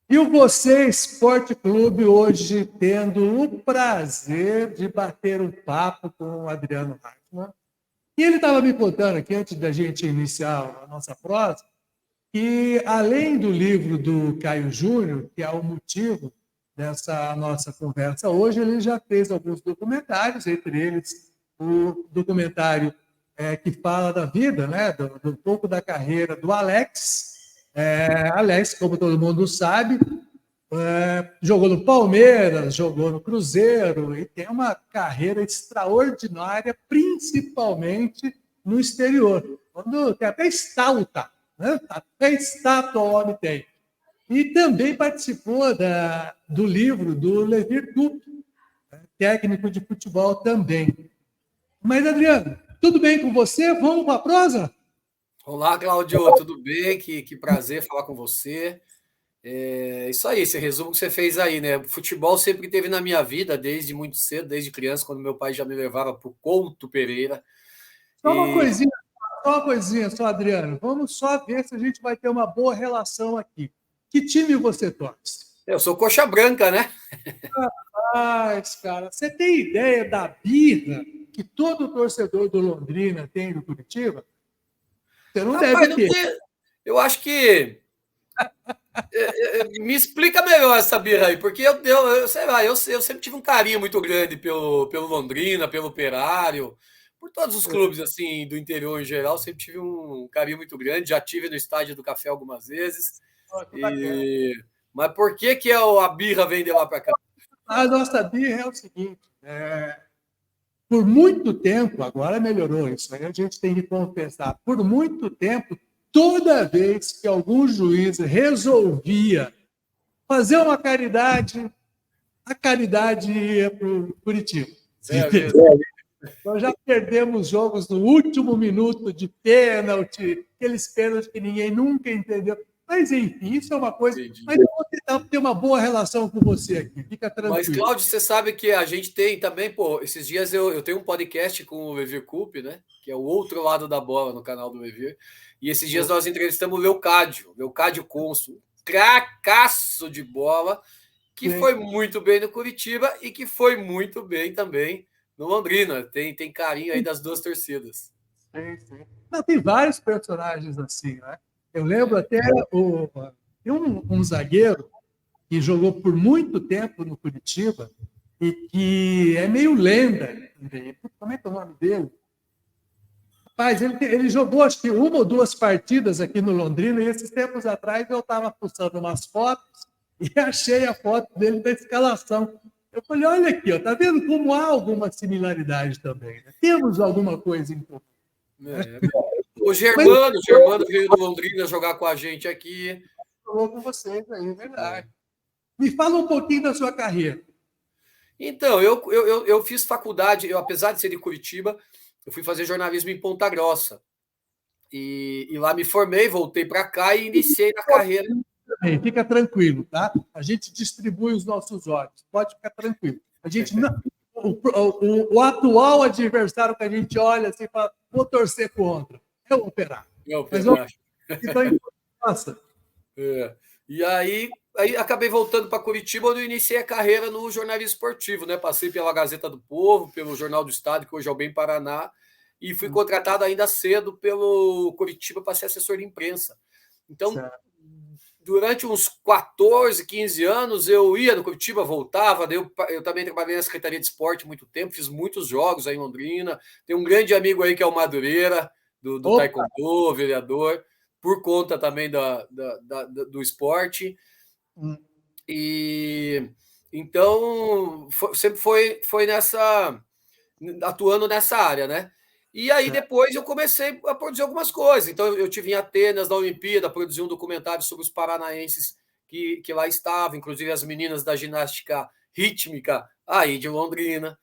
E o Você Esporte Clube hoje tendo o prazer de bater um papo com o Adriano Hartmann. E ele estava me contando aqui, antes da gente iniciar a nossa prosa, que além do livro do Caio Júnior, que é o motivo dessa nossa conversa hoje, ele já fez alguns documentários, entre eles o documentário que fala da vida, né, do pouco da carreira do Alex. Alex, como todo mundo sabe, jogou no Palmeiras, jogou no Cruzeiro e tem uma carreira extraordinária, principalmente no exterior. Tem até estátua, né? Até estátua o homem tem. E também participou do livro do Levir Coupe, técnico de futebol também. Mas, Adriano, tudo bem com você? Vamos para a prosa? Olá, Cláudio, tudo bem? Que prazer falar com você. Isso aí, esse resumo que você fez aí, né? Futebol sempre teve na minha vida, desde muito cedo, desde criança, quando meu pai já me levava para o Couto Pereira. Só uma E coisinha, só, Adriano. Vamos só ver se a gente vai ter uma boa relação aqui. Que time você torce? eu sou coxa branca, né? Rapaz, cara, você tem ideia da birra que todo torcedor do Londrina tem do Curitiba? Você não deve Rapaz, não ter. tem. Eu acho que. Me explica melhor essa birra aí, porque sei lá, eu sempre tive um carinho muito grande pelo Londrina, pelo Operário, por todos os clubes assim do interior em geral, sempre tive um carinho muito grande. Já tive no Estádio do Café algumas vezes. Que bacana. Mas por que a birra vem de lá para cá? A nossa birra é o seguinte: por muito tempo, agora melhorou isso, aí a gente tem que confessar, por muito tempo, toda vez que algum juiz resolvia fazer uma caridade, a caridade ia para o Curitiba. Nós já perdemos jogos no último minuto de pênalti, aqueles pênaltis que ninguém nunca entendeu. Mas, enfim, isso é uma coisa. Entendi. Mas eu vou tentar ter uma boa relação com você aqui, fica Mas, tranquilo. Cláudio, você sabe que a gente tem também, pô, esses dias eu tenho um podcast com o Levir Coupe, né? Que é o outro lado da bola no canal do Levir. E esses dias nós entrevistamos o Leocádio Consul, cracaço de bola, que foi muito bem no Curitiba e que foi muito bem também no Londrina. Tem carinho aí das duas torcidas. Sim. Não, tem vários personagens assim, né? Eu lembro até tem um zagueiro que jogou por muito tempo no Curitiba e que é meio lenda. Como é que é o nome dele? Rapaz, ele jogou acho que uma ou duas partidas aqui no Londrina e esses tempos atrás eu estava postando umas fotos e achei a foto dele da escalação. Eu falei, olha aqui, ó, tá vendo como há alguma similaridade também, né? Temos alguma coisa em comum. É. O Germano veio do Londrina jogar com a gente aqui. Falou com vocês aí, é verdade. Me fala um pouquinho da sua carreira. Então, eu fiz faculdade, apesar de ser de Curitiba, eu fui fazer jornalismo em Ponta Grossa. E lá me formei, voltei para cá e iniciei na carreira. Fica tranquilo, tá? A gente distribui os nossos olhos. Pode ficar tranquilo. A gente não, o atual adversário que a gente olha assim fala, vou torcer contra. É o Operário. Mas então, nossa. E aí acabei voltando para Curitiba, onde eu iniciei a carreira no jornalismo esportivo, né? Passei pela Gazeta do Povo, pelo Jornal do Estado, que hoje é o Bem Paraná, e fui contratado ainda cedo pelo Curitiba para ser assessor de imprensa. Então, durante uns 14, 15 anos, eu ia no Curitiba, voltava. Eu também trabalhei na Secretaria de Esporte muito tempo, fiz muitos jogos aí em Londrina. Tem um grande amigo aí que é o Madureira, do Taekwondo, vereador, por conta também do esporte. E então sempre foi atuando nessa área, né? E aí depois eu comecei a produzir algumas coisas. Então eu tive em Atenas, na Olimpíada, produzi um documentário sobre os paranaenses que lá estavam, inclusive as meninas da ginástica rítmica aí de Londrina.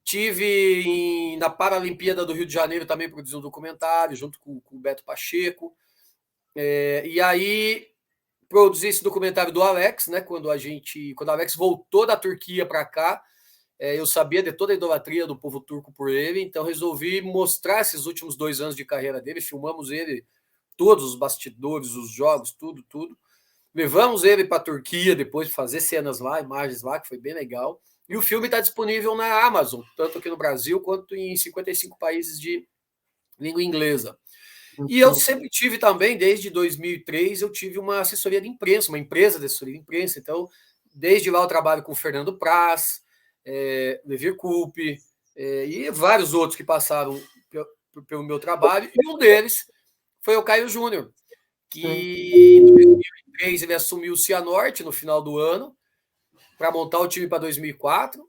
Tive na Paralimpíada do Rio de Janeiro também produzi um documentário junto com o Beto Pacheco. E aí produzi esse documentário do Alex, né? Quando o Alex voltou da Turquia para cá, eu sabia de toda a idolatria do povo turco por ele, então resolvi mostrar esses últimos 2 anos de carreira dele. Filmamos ele, todos os bastidores, os jogos, tudo. Levamos ele para a Turquia depois de fazer cenas lá, imagens lá, que foi bem legal. E o filme está disponível na Amazon, tanto aqui no Brasil quanto em 55 países de língua inglesa. E eu sempre tive também, desde 2003, eu tive uma assessoria de imprensa, uma empresa de assessoria de imprensa. Então, desde lá eu trabalho com o Fernando Praz, Levir Coupe, e vários outros que passaram pelo meu trabalho. E um deles foi o Caio Júnior, que em 2003 ele assumiu o Cianorte no final do ano, para montar o time para 2004,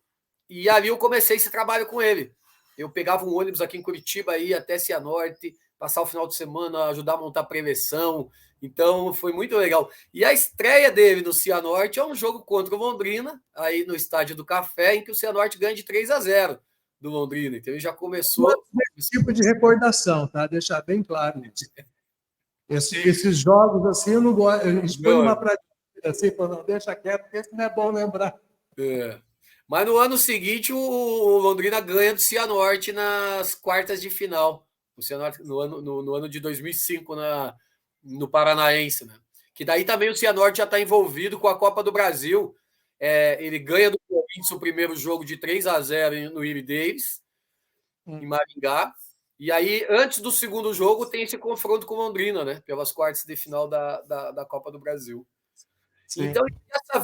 e ali eu comecei esse trabalho com ele. Eu pegava um ônibus aqui em Curitiba, ia até Cianorte, passar o final de semana, ajudar a montar a preleção. Então foi muito legal. E a estreia dele no Cianorte é um jogo contra o Londrina, aí no Estádio do Café, em que o Cianorte ganha de 3-0 do Londrina. Então ele já começou. Esse tipo de recordação, tá? Deixar bem claro isso. Esses jogos assim, eu não gosto. Eles põem uma prateleira assim, não deixa quieto, porque isso não é bom lembrar. Mas no ano seguinte, o Londrina ganha do Cianorte nas quartas de final. O Cianorte, no ano de 2005, no Paranaense. Né? Que daí também o Cianorte já está envolvido com a Copa do Brasil. Ele ganha do Corinthians o primeiro jogo de 3-0 no Willie Davis, em Maringá. E aí, antes do segundo jogo, tem esse confronto com o Londrina, né? Pelas quartas de final da Copa do Brasil. Sim. Então,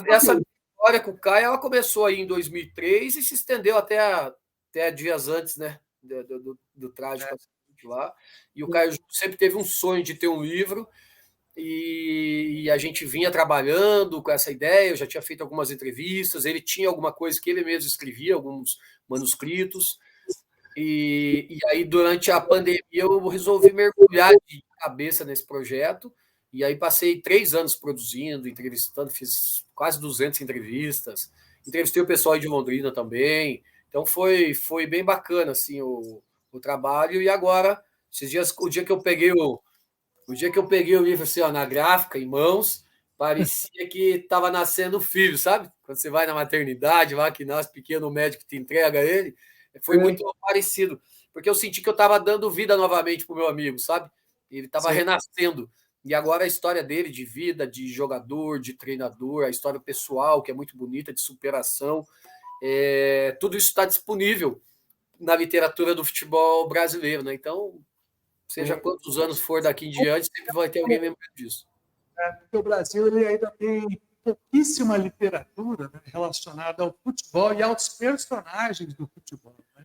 essa vitória com o Caio, ela começou aí em 2003 e se estendeu até dias antes, né? Do trágico acidente lá. E o Caio sempre teve um sonho de ter um livro e a gente vinha trabalhando com essa ideia. Eu já tinha feito algumas entrevistas, ele tinha alguma coisa que ele mesmo escrevia, alguns manuscritos. E aí, durante a pandemia, eu resolvi mergulhar de cabeça nesse projeto. E aí passei 3 anos produzindo, entrevistando, fiz quase 200 entrevistas. Entrevistei o pessoal aí de Londrina também. Então foi bem bacana assim, o trabalho. E agora, esses dias, o dia que eu peguei o livro assim, ó, na gráfica, em mãos, parecia que estava nascendo o filho, sabe? Quando você vai na maternidade, lá que nasce pequeno, o médico te entrega ele. Foi muito parecido, porque eu senti que eu estava dando vida novamente para o meu amigo, sabe? Ele estava renascendo. E agora a história dele de vida, de jogador, de treinador, a história pessoal, que é muito bonita, de superação, tudo isso está disponível na literatura do futebol brasileiro, né? Então, seja quantos anos for daqui em diante, sempre vai ter alguém lembrando disso. Porque o Brasil ele ainda tem pouquíssima literatura, né, relacionada ao futebol e aos personagens do futebol. Né?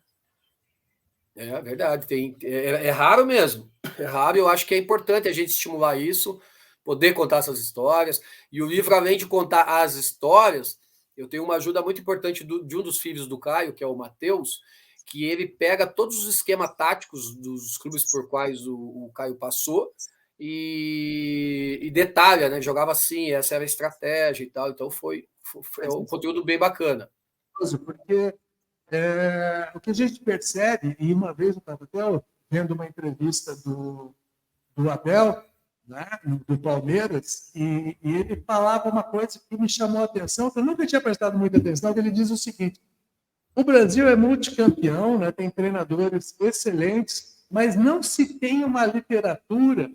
É verdade, é raro mesmo. É raro, eu acho que é importante a gente estimular isso, poder contar essas histórias. E o livro, além de contar as histórias, eu tenho uma ajuda muito importante de um dos filhos do Caio, que é o Matheus, que ele pega todos os esquemas táticos dos clubes por quais o Caio passou e detalha, né? Jogava assim, essa era a estratégia e tal. Então foi um conteúdo bem bacana. Porque o que a gente percebe, e uma vez eu estava até vendo uma entrevista do Abel, né, do Palmeiras, e ele falava uma coisa que me chamou a atenção, que eu nunca tinha prestado muita atenção, que ele diz o seguinte: o Brasil é multicampeão, né, tem treinadores excelentes, mas não se tem uma literatura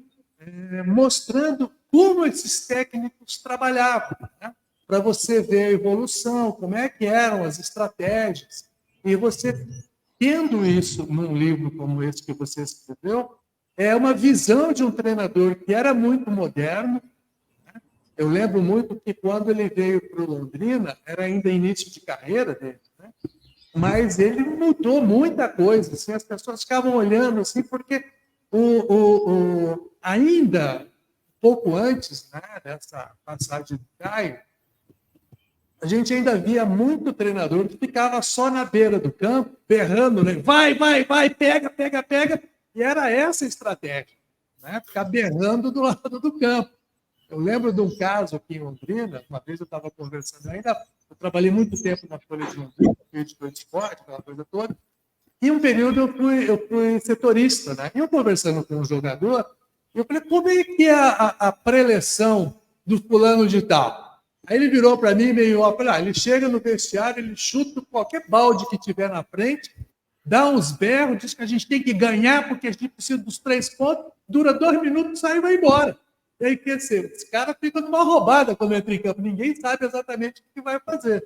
mostrando como esses técnicos trabalhavam, né? Para você ver a evolução, como é que eram as estratégias. E você, tendo isso num livro como esse que você escreveu, é uma visão de um treinador que era muito moderno. Né? Eu lembro muito que quando ele veio para o Londrina, era ainda início de carreira dele, né? Mas ele mudou muita coisa. Assim, as pessoas ficavam olhando assim, porque ainda pouco antes, né, dessa passagem do Caio, a gente ainda via muito treinador que ficava só na beira do campo, berrando, né? Vai, pega, pega, pega. E era essa a estratégia, né? Ficar berrando do lado do campo. Eu lembro de um caso aqui em Londrina, uma vez eu estava conversando, eu trabalhei muito tempo na Folha de Londrina, editor de esporte, aquela coisa toda, e um período eu fui setorista, né? E eu conversando com um jogador, eu falei, como é que é a preleção do fulano de tal? Aí ele virou para mim meio, ele chega no vestiário, ele chuta qualquer balde que tiver na frente, dá uns berros, diz que a gente tem que ganhar porque a gente precisa dos 3 pontos, dura 2 minutos, sai e vai embora. E aí, quer dizer, esse cara fica numa roubada quando entra em campo. Ninguém sabe exatamente o que vai fazer.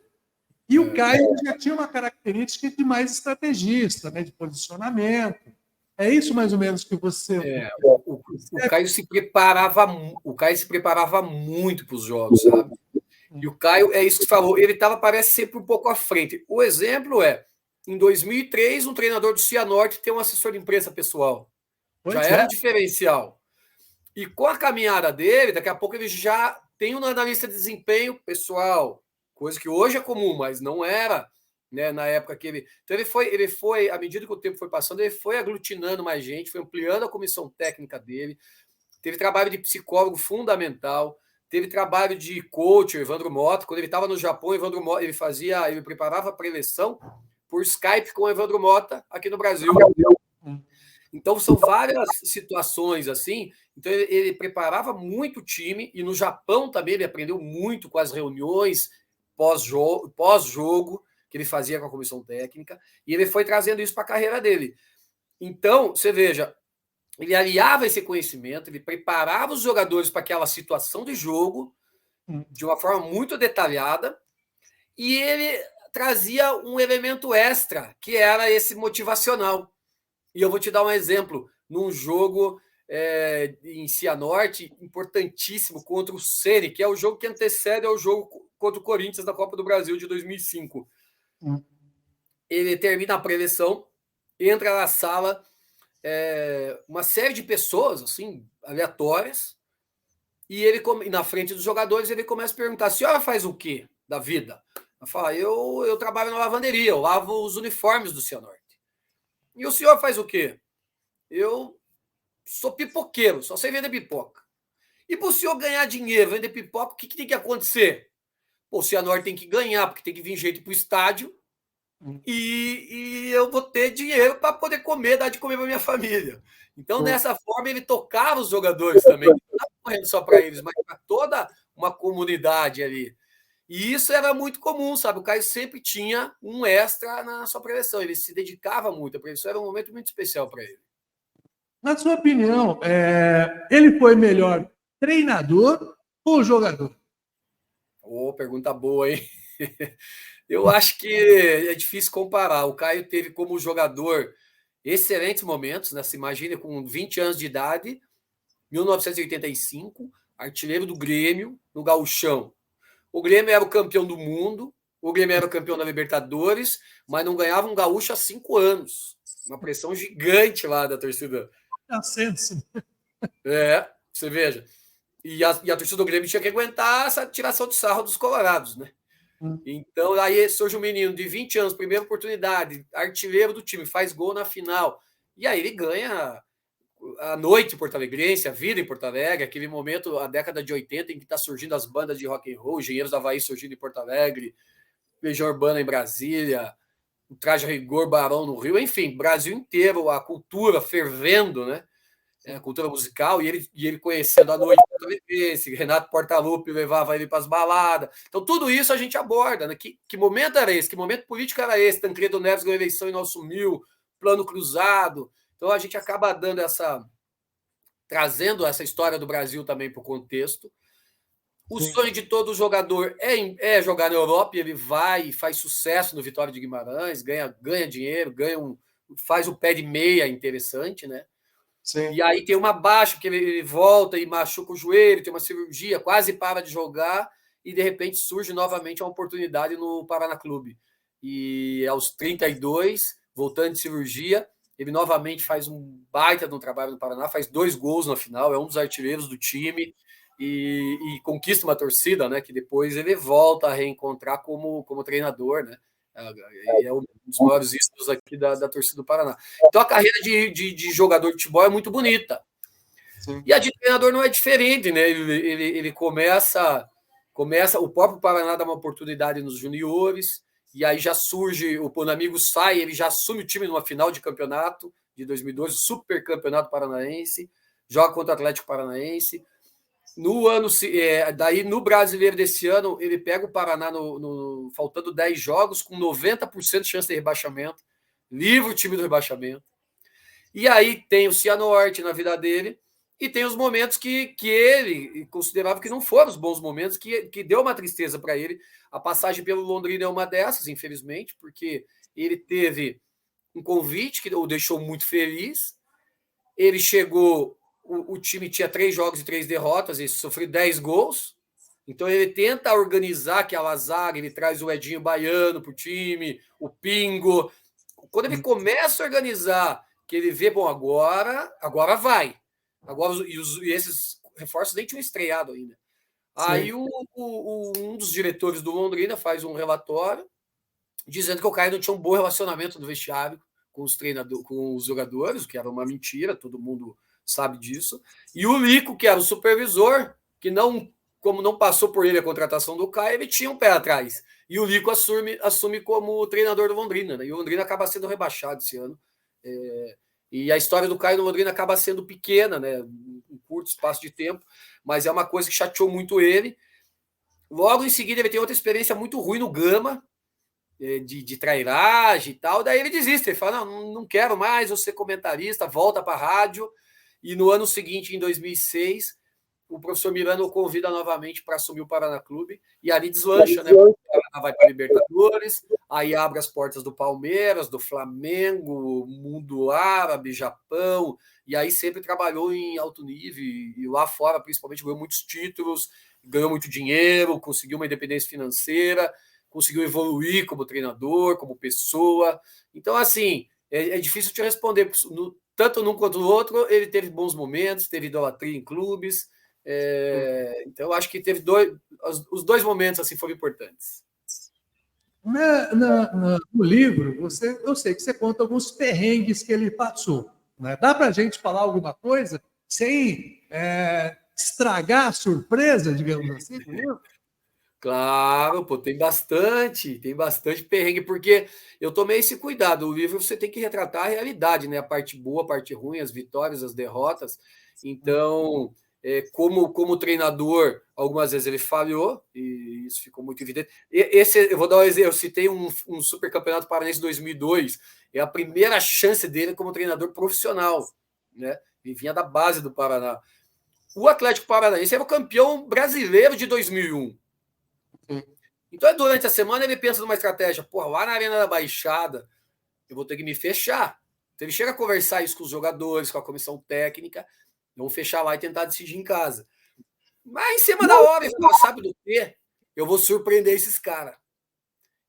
E o Caio já tinha uma característica de mais estrategista, né, de posicionamento. É isso mais ou menos que você... O Caio se preparava muito para os jogos, sabe? E o Caio, é isso que você falou, ele parece sempre um pouco à frente. O exemplo em 2003, um treinador do Cianorte tem um assessor de imprensa pessoal. Já era um diferencial. E com a caminhada dele, daqui a pouco ele já tem um analista de desempenho pessoal, coisa que hoje é comum, mas não era, né, na época que ele... Então ele foi, à medida que o tempo foi passando, ele foi aglutinando mais gente, foi ampliando a comissão técnica dele, teve trabalho de psicólogo fundamental, teve trabalho de coach, o Evandro Mota. Quando ele estava no Japão, o Evandro Mota, ele preparava a preleção por Skype com o Evandro Mota aqui no Brasil. Então, são várias situações assim. Então, ele preparava muito o time, e no Japão também ele aprendeu muito com as reuniões pós-jogo que ele fazia com a comissão técnica, e ele foi trazendo isso para a carreira dele. Então, você veja, ele aliava esse conhecimento, ele preparava os jogadores para aquela situação de jogo de uma forma muito detalhada, e ele trazia um elemento extra, que era esse motivacional. E eu vou te dar um exemplo. Num jogo em Cianorte, importantíssimo, contra o Ceni, que é o jogo que antecede ao jogo contra o Corinthians da Copa do Brasil de 2005. Ele termina a preleção, entra na sala, uma série de pessoas assim, aleatórias, e ele, na frente dos jogadores, ele começa a perguntar: a senhora faz o quê da vida? Ela fala: eu trabalho na lavanderia, eu lavo os uniformes do Cianorte. E o senhor faz o quê? Eu sou pipoqueiro, só sei vender pipoca. E para o senhor ganhar dinheiro, vender pipoca, o que tem que acontecer? Pô, o Cianorte tem que ganhar, porque tem que vir gente para o estádio, e eu vou ter dinheiro para poder comer, dar de comer para minha família. Então, dessa forma, ele tocava os jogadores também. Não estava correndo só para eles, mas para toda uma comunidade ali. E isso era muito comum, sabe? O Caio sempre tinha um extra na sua preleção. Ele se dedicava muito. A preleção era um momento muito especial para ele. Na sua opinião, ele foi melhor treinador ou jogador? Pergunta boa, hein? Eu acho que é difícil comparar. O Caio teve como jogador excelentes momentos, né? Se imagina, com 20 anos de idade, 1985, artilheiro do Grêmio, no Gauchão. O Grêmio era o campeão do mundo, o Grêmio era o campeão da Libertadores, mas não ganhava um gaúcho há 5 anos. Uma pressão gigante lá da torcida. Você veja. E a torcida do Grêmio tinha que aguentar essa tiração de sarro dos colorados, né? Então, aí surge um menino de 20 anos, primeira oportunidade, artilheiro do time, faz gol na final. E aí ele ganha a noite porto-alegrense, a vida em Porto Alegre, aquele momento, a década de 80, em que está surgindo as bandas de rock and roll, Engenheiros do Havaí surgindo em Porto Alegre, Legião Urbana em Brasília, o Traje a Rigor, Barão no Rio, enfim, Brasil inteiro, a cultura fervendo, né? A cultura musical, e ele conhecendo a noite porto-alegrense, Renato Portaluppi levava ele para as baladas. Então, tudo isso a gente aborda, né? Que momento era esse? Que momento político era esse? Tancredo Neves ganhou a eleição e não assumiu, plano cruzado. Então, a gente acaba trazendo essa história do Brasil também para o contexto. O sonho de todo jogador é jogar na Europa, e ele vai e faz sucesso no Vitória de Guimarães, ganha dinheiro, faz o pé de meia interessante, né? Sim. E aí tem uma baixa, que ele volta e machuca o joelho, tem uma cirurgia, quase para de jogar, e de repente surge novamente uma oportunidade no Paraná Clube. E aos 32, voltando de cirurgia, ele novamente faz um baita de um trabalho no Paraná, faz 2 gols na final, é um dos artilheiros do time, e conquista uma torcida, né, que depois ele volta a reencontrar como treinador, né? É um dos maiores ídolos aqui da torcida do Paraná. Então, a carreira de jogador de futebol é muito bonita. Sim. E a de treinador não é diferente, né? Ele começa, o próprio Paraná dá uma oportunidade nos juniores, e aí já surge, o Bonamigo sai, ele já assume o time numa final de campeonato de 2012, super campeonato paranaense, joga contra o Atlético Paranaense. Daí no brasileiro desse ano, ele pega o Paraná faltando 10 jogos, com 90% de chance de rebaixamento, livra o time do rebaixamento. E aí tem o Cianorte na vida dele, E tem os momentos que ele considerava que não foram os bons momentos, que deu uma tristeza para ele. A passagem pelo Londrina é uma dessas, infelizmente, porque ele teve um convite que o deixou muito feliz. Ele chegou, o time tinha 3 jogos e 3 derrotas, ele sofreu 10 gols. Então ele tenta organizar aquela zaga, ele traz o Edinho Baiano para o time, o Pingo. Quando ele começa a organizar, que ele vê, bom, agora vai. Agora, e esses reforços nem tinham estreado ainda. Sim. Aí um dos diretores do Londrina faz um relatório dizendo que o Caio não tinha um bom relacionamento no vestiário com os treinadores, com os jogadores, o que era uma mentira, todo mundo sabe disso. E o Lico, que era o supervisor, que não, como não passou por ele a contratação do Caio, ele tinha um pé atrás. E o Lico assume como treinador do Londrina, né? E o Londrina acaba sendo rebaixado esse ano. E a história do Caio no Londrina acaba sendo pequena, né? Um curto espaço de tempo, mas é uma coisa que chateou muito ele. Logo em seguida, ele tem outra experiência muito ruim no Gama, de trairagem e tal. Daí ele desiste, ele fala: não quero mais, vou ser comentarista, volta para a rádio. E no ano seguinte, em 2006, o professor Miranda o convida novamente para assumir o Paraná Clube, e ali deslancha, né? O Paraná vai para a Libertadores, aí abre as portas do Palmeiras, do Flamengo, mundo árabe, Japão, e aí sempre trabalhou em alto nível, e lá fora, principalmente, ganhou muitos títulos, ganhou muito dinheiro, conseguiu uma independência financeira, conseguiu evoluir como treinador, como pessoa. Então, assim, é difícil te responder, tanto num quanto no outro, ele teve bons momentos, teve idolatria em clubes. Então, eu acho que teve os 2 momentos assim foram importantes. No livro, eu sei que você conta alguns perrengues que ele passou. Né? Dá para a gente falar alguma coisa sem estragar a surpresa, digamos assim, do livro? Claro, pô, tem bastante perrengue, porque eu tomei esse cuidado. O livro você tem que retratar a realidade, né? A parte boa, a parte ruim, as vitórias, as derrotas. Então, como treinador, algumas vezes ele falhou, e isso ficou muito evidente. Eu vou dar um exemplo, eu citei um Super Campeonato Paranaense 2002, é a primeira chance dele como treinador profissional, né? Ele vinha da base do Paraná. O Atlético Paranaense era o campeão brasileiro de 2001. Então, durante a semana, ele pensa numa estratégia. Porra, lá na Arena da Baixada, eu vou ter que me fechar. Então, ele chega a conversar isso com os jogadores, com a comissão técnica. Vamos fechar lá e tentar decidir em casa. Mas, em cima da hora, ele fala: sabe do quê? Eu vou surpreender esses caras.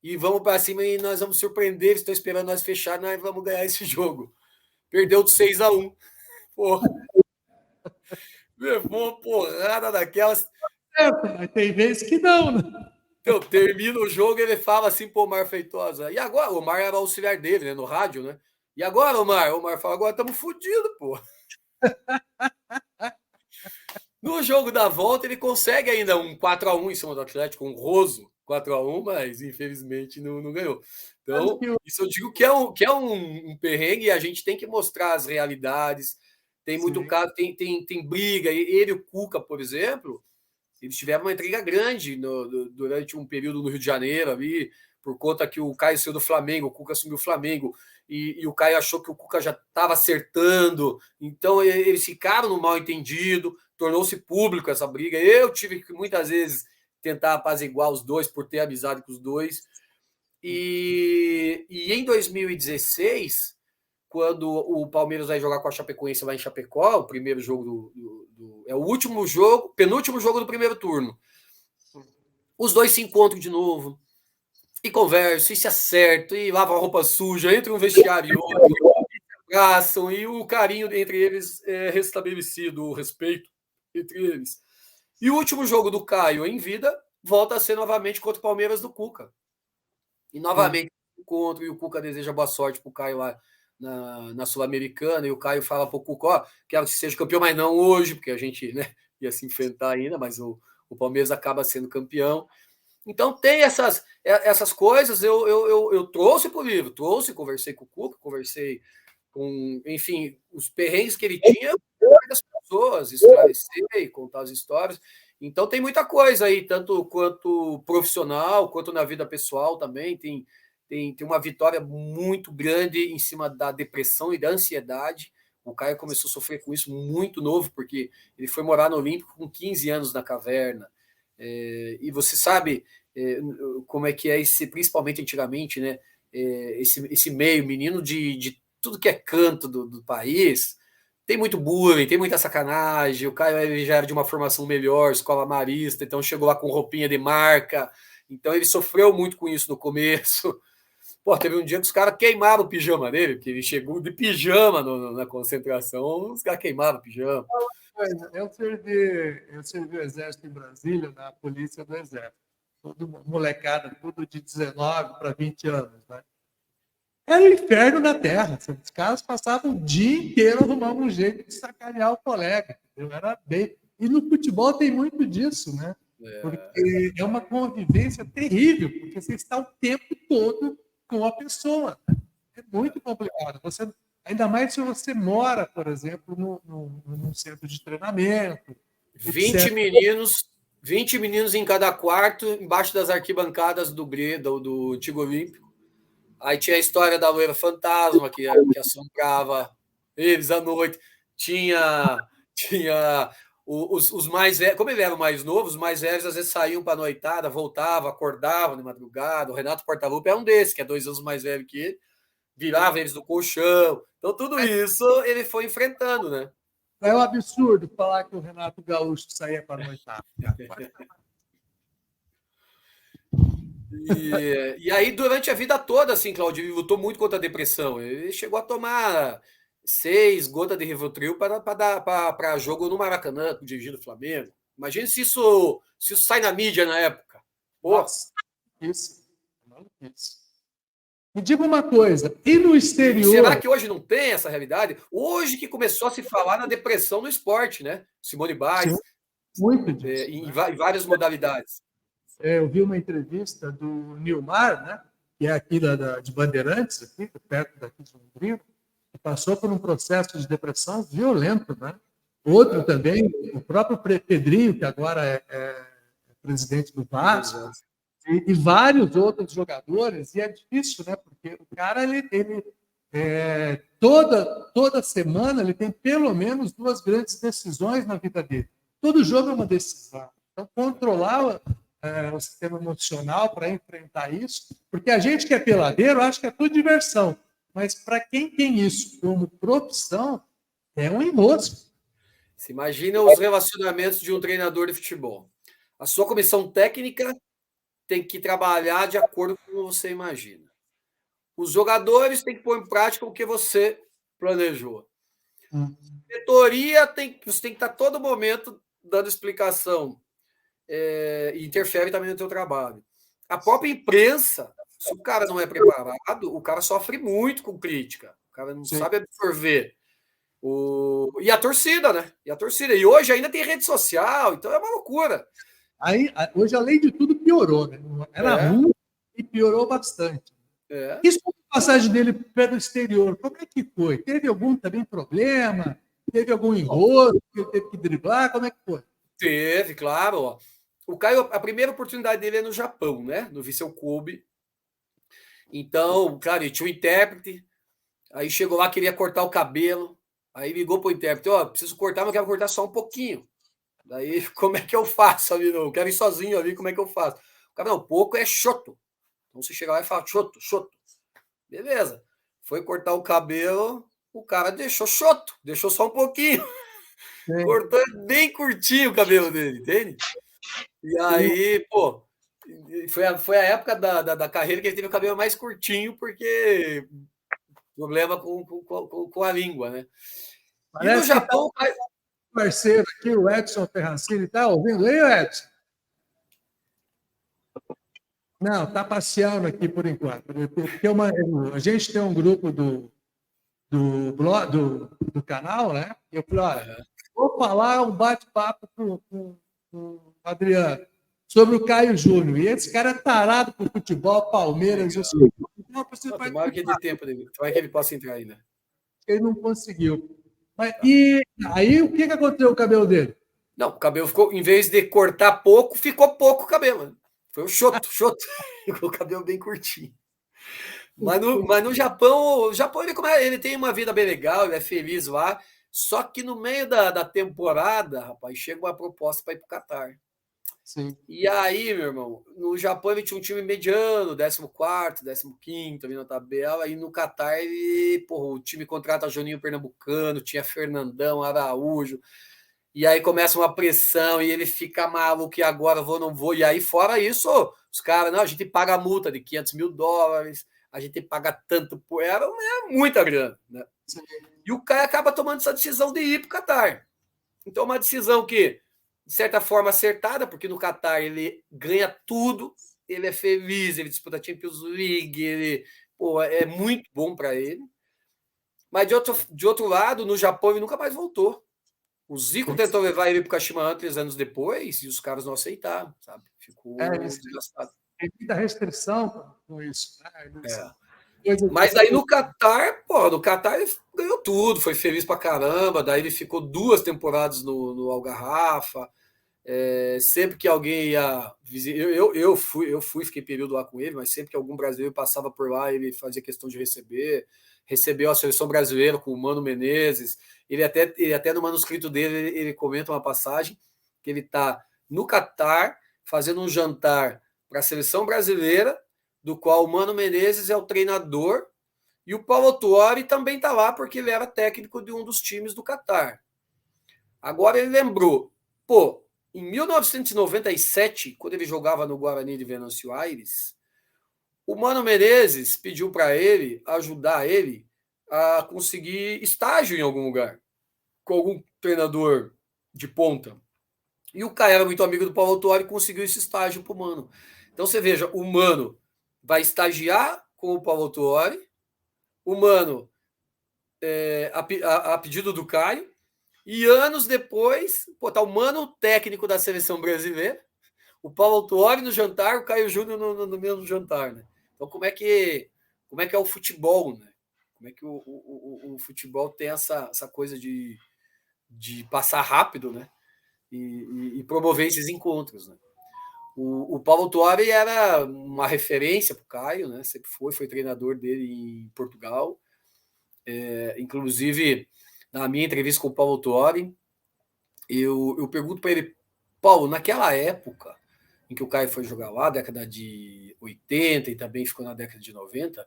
E vamos para cima e nós vamos surpreender. Eles estão esperando nós fechar, nós vamos ganhar esse jogo. Perdeu de 6-1. Porra. Levou uma porrada daquelas. Mas tem vezes que não, né? Então, termina o jogo, ele fala assim pro Omar Feitosa. E agora? O Omar era o auxiliar dele, né? No rádio, né? E agora, Omar? O Omar fala: agora estamos fodidos, pô. No jogo da volta, ele consegue ainda um 4-1 em cima do Atlético, um honroso 4-1, mas infelizmente não ganhou. Então, isso eu digo que é um perrengue, e a gente tem que mostrar as realidades. Tem muito caso, tem briga. Ele e o Cuca, por exemplo, eles tiveram uma intriga grande durante um período no Rio de Janeiro ali, por conta que o Caio saiu do Flamengo, o Cuca assumiu o Flamengo, e o Caio achou que o Cuca já estava acertando, então eles ficaram no mal entendido, tornou-se público essa briga. Eu tive que muitas vezes tentar apaziguar os dois, por ter amizade com os dois. E em 2016, quando o Palmeiras vai jogar com a Chapecoense lá em Chapecó, o primeiro jogo é o último jogo, penúltimo jogo do primeiro turno. Os dois se encontram de novo, e conversam, e se acertam, e lavam a roupa suja, entre um vestiário e outro, e se abraçam, e o carinho entre eles é restabelecido, o respeito entre eles. E o último jogo do Caio em vida volta a ser novamente contra o Palmeiras do Cuca. E novamente encontro, e o Cuca deseja boa sorte pro Caio lá na Sul-Americana, e o Caio fala pro Cuca: ó, quero que seja campeão, mas não hoje, porque a gente, né, ia se enfrentar ainda, mas o Palmeiras acaba sendo campeão. Então tem essas coisas. Eu trouxe para o livro, conversei com o Cuca, conversei com, enfim, os perrengues que ele tinha das pessoas, esclarecer, contar as histórias. Então tem muita coisa aí, tanto quanto profissional, quanto na vida pessoal também. Tem uma vitória muito grande em cima da depressão e da ansiedade. O Caio começou a sofrer com isso muito novo, porque ele foi morar no Olímpico com 15 anos na caverna. E você sabe como é que é esse, principalmente antigamente, né? Esse meio, menino de tudo que é canto do país, tem muito bullying, tem muita sacanagem. O Caio ele já era de uma formação melhor, escola marista, então chegou lá com roupinha de marca. Então ele sofreu muito com isso no começo. Pô, teve um dia que os caras queimaram o pijama dele, porque ele chegou de pijama na concentração, os caras queimaram o pijama. Eu servi o Exército em Brasília, na Polícia do Exército. Tudo molecada, tudo de 19 para 20 anos. Né? Era um inferno na Terra. Os caras passavam o dia inteiro arrumando um jeito de sacanear o colega. Entendeu? Era bem. E no futebol tem muito disso, né? Porque é uma convivência terrível, porque você está o tempo todo com a pessoa. É muito complicado. Você, ainda mais se você mora, por exemplo, num centro de treinamento. 20 meninos em cada quarto, embaixo das arquibancadas do antigo Olímpico. Aí tinha a história da loira fantasma que assombrava eles à noite. Tinha os mais velhos, como ele era o mais novo, os mais velhos às vezes saíam para a noitada, voltavam, acordavam de madrugada. O Renato Portaluppi é um desses, que é 2 anos mais velho que ele, virava eles do colchão. Então, tudo isso ele foi enfrentando, né? É um absurdo falar que o Renato Gaúcho saía para a noitada. E aí, durante a vida toda, assim, Claudio, ele lutou muito contra a depressão. Ele chegou a tomar 6 gotas de Rivotril para jogo no Maracanã, dirigindo o Flamengo. Imagina se isso sai na mídia na época. Nossa, isso. Me diga uma coisa, e no exterior... E será que hoje não tem essa realidade? Hoje que começou a se falar na depressão no esporte, né? Simone Biles, muito disso, em várias modalidades. Eu vi uma entrevista do Nilmar, né, que é aqui de Bandeirantes, aqui, perto daqui de Londrina, que passou por um processo de depressão violento. Né? Outro também, o próprio Pedrinho, que agora é presidente do Vasco, e vários outros jogadores, e é difícil, né? Porque o cara, toda semana, ele tem pelo menos 2 grandes decisões na vida dele. Todo jogo é uma decisão. Então, controlar o sistema emocional para enfrentar isso, porque a gente que é peladeiro acha que é tudo diversão, mas para quem tem isso como profissão, é um enrosco. Você imagina os relacionamentos de um treinador de futebol. A sua comissão técnica tem que trabalhar de acordo com o que você imagina. Os jogadores têm que pôr em prática o que você planejou. A diretoria você tem que estar todo momento dando explicação. E interfere também no teu trabalho. A própria imprensa, se o cara não é preparado, o cara sofre muito com crítica. O cara não sabe absorver. E a torcida, né? E hoje ainda tem rede social, então é uma loucura. Hoje, além de tudo, piorou, né? Era ruim e piorou bastante. Isso com a passagem dele pelo exterior, como é que foi? Teve algum também problema? Teve algum enrolo que ele teve que driblar? Como é que foi? Teve, claro. Ó. O Caio, a primeira oportunidade dele é no Japão, né? No Vissel Kobe. Então, claro, ele tinha um intérprete. Aí chegou lá, queria cortar o cabelo. Aí ligou pro intérprete, preciso cortar, mas eu quero cortar só um pouquinho. Daí, como é que eu faço ali? Eu quero ir sozinho ali, como é que eu faço? O cara, não, pouco é choto. Então você chega lá e fala, choto. Beleza. Foi cortar o cabelo, o cara deixou choto, deixou só um pouquinho. Cortou bem curtinho o cabelo dele, entende? E aí, pô, foi a época da carreira que ele teve o cabelo mais curtinho, porque problema com a língua, né? Parece e no Japão... Que tá parceiro aqui, o Edson Ferrancini, está ouvindo aí, Edson? Não, está passeando aqui por enquanto. Porque a gente tem um grupo do canal, né? Eu falei, olha, vou falar um bate-papo com o Adriano sobre o Caio Júnior. E esse cara é tarado por futebol, Palmeiras. Tomara que dê tempo dele. Tomara que ele possa entrar ainda. Ele não conseguiu. E aí, o que aconteceu com o cabelo dele? Não, o cabelo ficou, em vez de cortar pouco, ficou pouco o cabelo. Foi o choto. Ficou o cabelo bem curtinho. Mas no Japão, o Japão ele tem uma vida bem legal, ele é feliz lá. Só que no meio da temporada, rapaz, chega uma proposta para ir para o Catar. Sim. E aí, meu irmão, no Japão ele tinha um time mediano, 14º, 15º ali na tabela, e no Catar porra, o time contrata Juninho Pernambucano, tinha Fernandão, Araújo, e aí começa uma pressão e ele fica maluco, e agora vou, não vou, e aí fora isso, os caras, não, a gente paga a multa de $500 mil, a gente paga tanto por ela, é muita grana, né? Sim. E o cara acaba tomando essa decisão de ir para o Catar. Então, uma decisão que, de certa forma, acertada, porque no Catar ele ganha tudo, ele é feliz, ele disputa a Champions League, é muito bom para ele. Mas, de outro lado, no Japão ele nunca mais voltou. O Zico tentou levar ele para o Kashima Antlers 3 anos depois e os caras não aceitaram, sabe? Ficou desgastado. Tem muita restrição com isso. Né? Mas aí no Catar, ele ganhou tudo, foi feliz pra caramba. Daí ele ficou 2 temporadas no Algarrafa. Sempre que alguém ia visitar, eu fui, fiquei período lá com ele, mas sempre que algum brasileiro passava por lá, ele fazia questão de receber. Recebeu a seleção brasileira com o Mano Menezes. Ele até no manuscrito dele ele comenta uma passagem que ele está no Catar fazendo um jantar para a seleção brasileira, do qual o Mano Menezes é o treinador, e o Paulo Tuori também está lá porque ele era técnico de um dos times do Catar. Agora ele lembrou, em 1997, quando ele jogava no Guarani de Venâncio Aires, o Mano Menezes pediu para ele ajudar ele a conseguir estágio em algum lugar, com algum treinador de ponta. E o cara era muito amigo do Paulo Tuori e conseguiu esse estágio para o Mano. Então você veja, o Mano vai estagiar com o Paulo Tuori, o Mano, a pedido do Caio, e anos depois, tá o Mano técnico da seleção brasileira, o Paulo Tuori no jantar, o Caio Júnior no mesmo jantar, né? Então como é que é o futebol, né? Como é que o futebol tem essa coisa de passar rápido, né? E promover esses encontros, né? O Paulo Tuori era uma referência para o Caio, né? Sempre foi treinador dele em Portugal. Inclusive, na minha entrevista com o Paulo Tuori, eu pergunto para ele, Paulo, naquela época em que o Caio foi jogar lá, década de 80 e também ficou na década de 90,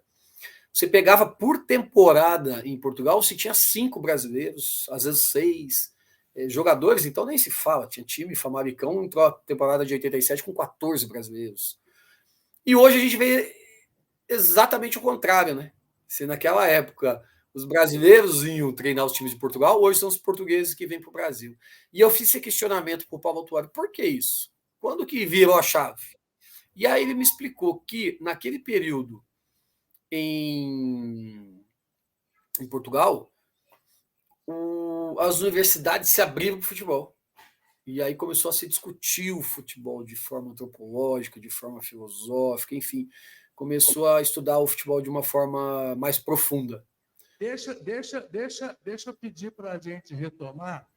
você pegava por temporada em Portugal, você tinha 5 brasileiros, às vezes 6 jogadores, então nem se fala, tinha time, Famaricão entrou a temporada de 87 com 14 brasileiros. E hoje a gente vê exatamente o contrário, né? Se naquela época os brasileiros iam treinar os times de Portugal, hoje são os portugueses que vêm para o Brasil. E eu fiz esse questionamento para o Paulo Tuori, por que isso? Quando que virou a chave? E aí ele me explicou que naquele período em Portugal, as universidades se abriram para o futebol. E aí começou a se discutir o futebol de forma antropológica, de forma filosófica, enfim, começou a estudar o futebol de uma forma mais profunda. Deixa eu pedir para a gente retomar,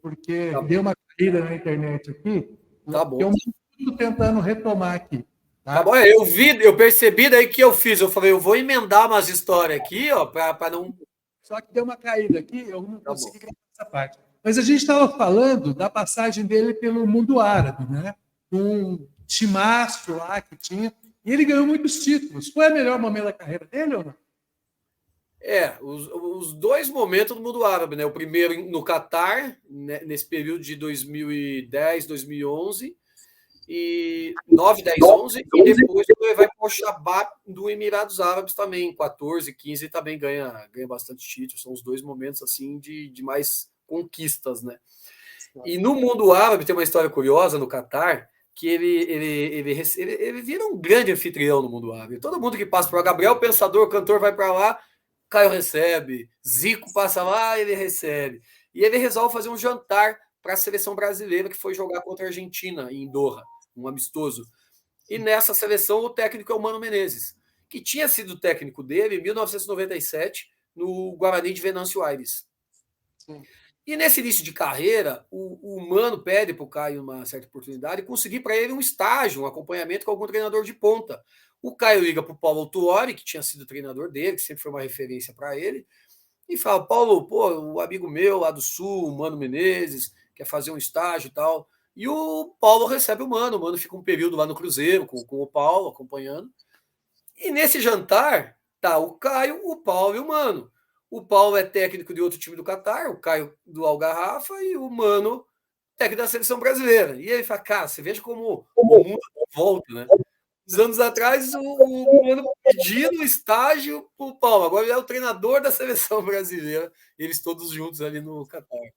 porque deu uma caída na internet aqui. Tá bom. Eu estou tentando retomar aqui. Tá bom, eu percebi daí que eu fiz. Eu falei, eu vou emendar umas histórias aqui, ó, para não. Só que deu uma caída aqui, eu não consegui gravar essa parte. Mas a gente estava falando da passagem dele pelo mundo árabe, né? Um timaço lá que tinha. E ele ganhou muitos títulos. Foi o melhor momento da carreira dele ou não? Os 2 momentos do mundo árabe, né? O primeiro no Catar, né, nesse período de 2010, 2011, e 9, 10, 11, e depois ele vai para o Shabat do Emirados Árabes também, 14, 15, e também ganha bastante títulos. São os 2 momentos assim de mais conquistas, né? E no mundo árabe tem uma história curiosa no Catar, que ele vira um grande anfitrião no mundo árabe. Todo mundo que passa por lá, Gabriel Pensador, cantor, vai para lá, Caio recebe, Zico passa lá, ele recebe. E ele resolve fazer um jantar para a seleção brasileira que foi jogar contra a Argentina em Doha, um amistoso. E nessa seleção o técnico é o Mano Menezes, que tinha sido técnico dele em 1997 no Guarani de Venâncio Aires. Sim. E nesse início de carreira, o Mano pede para o Caio uma certa oportunidade e conseguir para ele um estágio, um acompanhamento com algum treinador de ponta. O Caio liga para o Paulo Autuori, que tinha sido treinador dele, que sempre foi uma referência para ele, e fala: Paulo, pô, o amigo meu lá do Sul, o Mano Menezes, quer fazer um estágio e tal. E o Paulo recebe o Mano fica um período lá no Cruzeiro com o Paulo acompanhando. E nesse jantar, tá o Caio, o Paulo e o Mano. O Paulo é técnico de outro time do Catar, o Caio do Algarrafa e o Mano técnico da seleção brasileira. E ele fala: cara, você veja como o mundo volta, né? Uns anos atrás, o Mano pedindo estágio para o Paulo. Agora ele é o treinador da seleção brasileira. Eles todos juntos ali no Catar.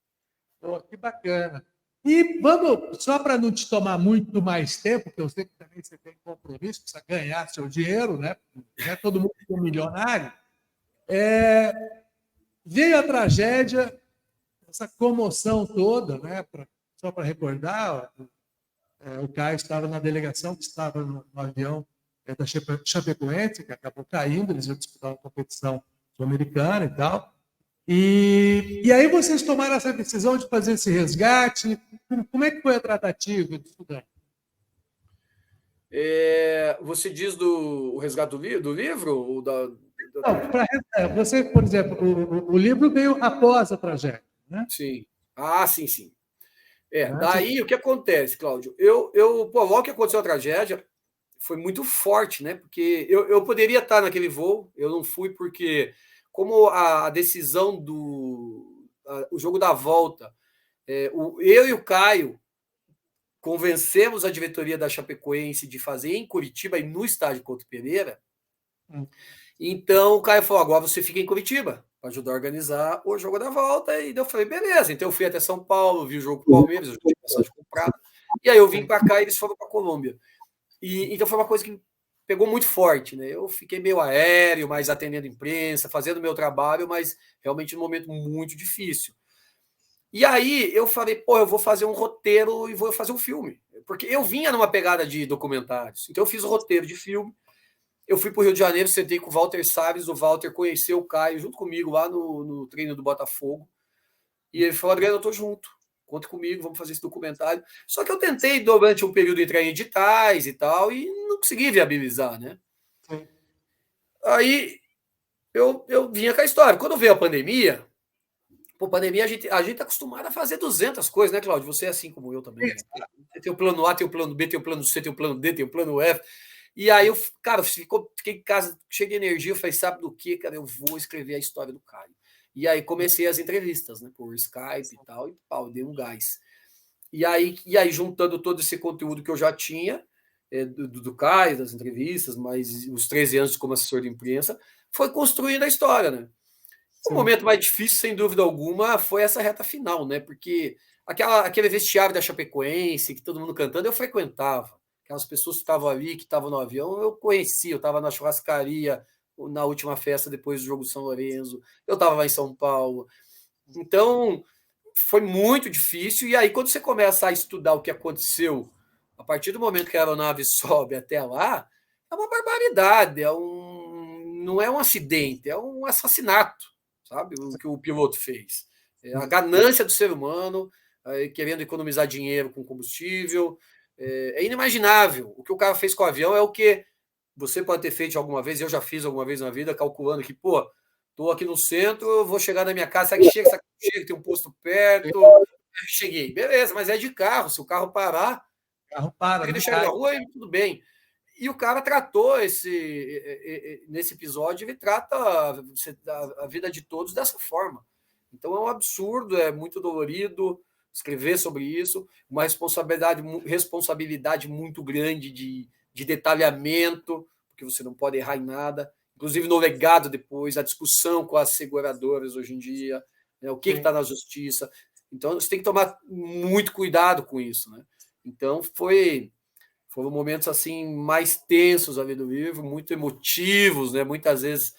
Oh, que bacana. E vamos, só para não te tomar muito mais tempo, que eu sei que também você tem compromisso, precisa ganhar seu dinheiro, né? Não é todo mundo que é milionário. Veio a tragédia, essa comoção toda, né? Só para recordar, o Caio estava na delegação, que estava no avião da Chapecoense, que acabou caindo, eles iam disputar uma competição sul-americana e tal. E aí vocês tomaram essa decisão de fazer esse resgate. Como é que foi a tratativa do estudante? Você diz do resgate do livro? Ou Não, você, por exemplo, o livro veio após a tragédia, né? Sim. Sim, sim. Né? Daí o que acontece, Cláudio? Logo que aconteceu a tragédia, foi muito forte, né? Porque eu poderia estar naquele voo, eu não fui porque, como a decisão o jogo da volta, eu e o Caio convencemos a diretoria da Chapecoense de fazer em Curitiba e no estádio Couto Pereira. Então o Caio falou: agora você fica em Curitiba para ajudar a organizar o jogo da volta. E eu falei: beleza. Então eu fui até São Paulo, vi o jogo com o Palmeiras, eu já tinha passagem comprada. E aí eu vim para cá e eles foram para a Colômbia. Então foi uma coisa que pegou muito forte, né? Eu fiquei meio aéreo, mas atendendo imprensa, fazendo meu trabalho, mas realmente um momento muito difícil. E aí eu falei: pô, eu vou fazer um roteiro e vou fazer um filme. Porque eu vinha numa pegada de documentários. Então eu fiz o roteiro de filme. Eu fui para o Rio de Janeiro, sentei com o Walter Salles, o Walter conheceu o Caio junto comigo lá no treino do Botafogo. E ele falou: Adriano, eu tô junto. Conta comigo, vamos fazer esse documentário. Só que eu tentei, durante um período, entrar em editais e tal, e não consegui viabilizar, né? Sim. Aí eu vinha com a história. Quando veio a pandemia, pandemia a gente tá acostumado a fazer 200 coisas, né, Cláudio? Você é assim como eu também. Né? Tem o plano A, tem o plano B, tem o plano C, tem o plano D, tem o plano F. E aí cara, fiquei em casa, cheio de energia, eu falei: sabe do que, cara? Eu vou escrever a história do Caio. E aí comecei as entrevistas, né, por Skype e tal, e pau, dei um gás. E aí, juntando todo esse conteúdo que eu já tinha, do Caio, das entrevistas, mais os 13 anos como assessor de imprensa, foi construindo a história, né? O momento mais difícil, sem dúvida alguma, foi essa reta final, né? Porque aquele vestiário da Chapecoense, que todo mundo cantando, eu frequentava. Aquelas pessoas que estavam ali, que estavam no avião, eu conhecia. Eu estava na churrascaria na última festa depois do jogo de São Lourenço. Eu estava lá em São Paulo. Então, foi muito difícil. E aí, quando você começa a estudar o que aconteceu, a partir do momento que a aeronave sobe até lá, é uma barbaridade. Não é um acidente, é um assassinato, sabe? O que o piloto fez. A ganância do ser humano, querendo economizar dinheiro com combustível. É inimaginável. O que o cara fez com o avião é o que você pode ter feito alguma vez, eu já fiz alguma vez na vida, calculando que, pô, tô aqui no centro, eu vou chegar na minha casa, será que chega, será que não chega, tem um posto perto. Cheguei, beleza, mas é de carro, se o carro parar, O carro para, tem que não deixar ele cai. na rua e tudo bem. E o cara tratou nesse episódio, ele trata a vida de todos dessa forma. Então é um absurdo, é muito dolorido escrever sobre isso, uma responsabilidade muito grande de detalhamento, porque você não pode errar em nada, inclusive no legado depois, a discussão com as seguradoras hoje em dia, né, o que está na justiça. Então você tem que tomar muito cuidado com isso, né? Então foram momentos assim mais tensos ali do livro, muito emotivos, né? Muitas vezes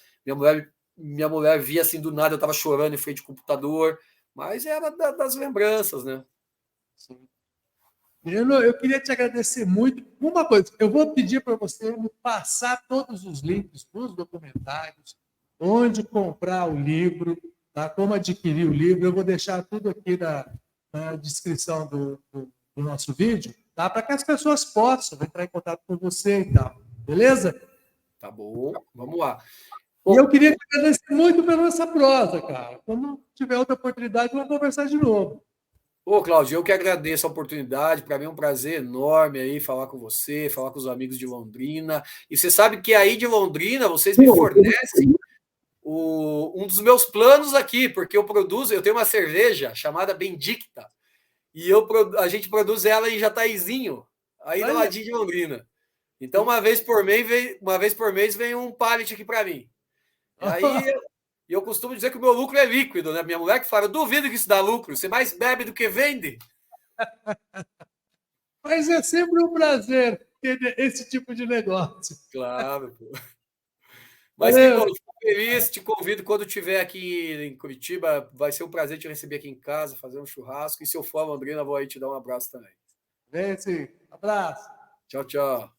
minha mulher via assim do nada, eu estava chorando em frente ao computador, mas era das lembranças, né? Sim. Eu queria te agradecer muito. Uma coisa, eu vou pedir para você me passar todos os links dos documentários, onde comprar o livro. tá? Como adquirir o livro, eu vou deixar tudo aqui na descrição do nosso vídeo, tá? Para que as pessoas possam entrar em contato com você e tal. Beleza? Tá bom, vamos lá. E eu queria te agradecer muito pela essa prosa, cara. Quando tiver outra oportunidade, vamos conversar de novo. Ô, Cláudio, eu que agradeço a oportunidade. Para mim é um prazer enorme aí falar com você, falar com os amigos de Londrina. E você sabe que aí de Londrina vocês me fornecem um dos meus planos aqui, porque eu tenho uma cerveja chamada Bendicta, e a gente produz ela em Jataizinho, aí do ladinho de Londrina. Então, uma vez por mês vem um pallet aqui para mim. E aí eu costumo dizer que o meu lucro é líquido, né? Minha mulher que fala, eu duvido que isso dá lucro, você mais bebe do que vende. Mas é sempre um prazer ter esse tipo de negócio. Claro, pô. Mas que bom, Valeu. fico feliz, te convido quando estiver aqui em Curitiba, vai ser um prazer te receber aqui em casa, fazer um churrasco, e se eu for a Londrina, vou aí te dar um abraço também. Vem sim. Abraço. Tchau, tchau.